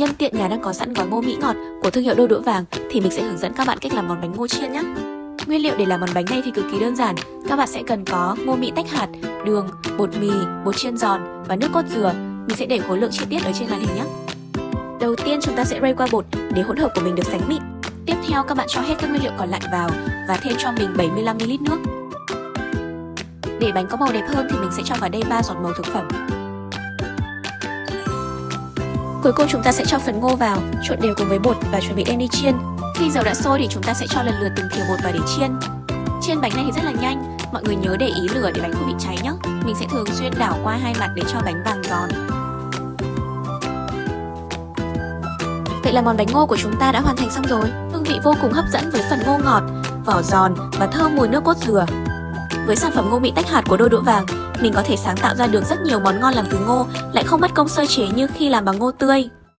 Nhân tiện nhà đang có sẵn gói ngô Mỹ ngọt của thương hiệu Đôi Đũa Vàng thì mình sẽ hướng dẫn các bạn cách làm món bánh ngô chiên nhé. Nguyên liệu để làm món bánh này thì cực kỳ đơn giản. Các bạn sẽ cần có ngô Mỹ tách hạt, đường, bột mì, bột chiên giòn và nước cốt dừa. Mình sẽ để khối lượng chi tiết ở trên màn hình nhé. Đầu tiên chúng ta sẽ rây qua bột để hỗn hợp của mình được sánh mịn. Tiếp theo các bạn cho hết các nguyên liệu còn lại vào và thêm cho mình 75ml nước. Để bánh có màu đẹp hơn thì mình sẽ cho vào đây 3 giọt màu thực phẩm. Cuối cùng chúng ta sẽ cho phần ngô vào, trộn đều cùng với bột và chuẩn bị đem đi chiên. Khi dầu đã sôi thì chúng ta sẽ cho lần lượt từng thìa bột vào để chiên. Chiên bánh này thì rất là nhanh, mọi người nhớ để ý lửa để bánh không bị cháy nhé. Mình sẽ thường xuyên đảo qua hai mặt để cho bánh vàng giòn. Vậy là món bánh ngô của chúng ta đã hoàn thành xong rồi. Hương vị vô cùng hấp dẫn với phần ngô ngọt, vỏ giòn và thơm mùi nước cốt dừa. Với sản phẩm ngô Mỹ tách hạt của Đôi Đũa Vàng, mình có thể sáng tạo ra được rất nhiều món ngon làm từ ngô, lại không mất công sơ chế như khi làm bằng ngô tươi.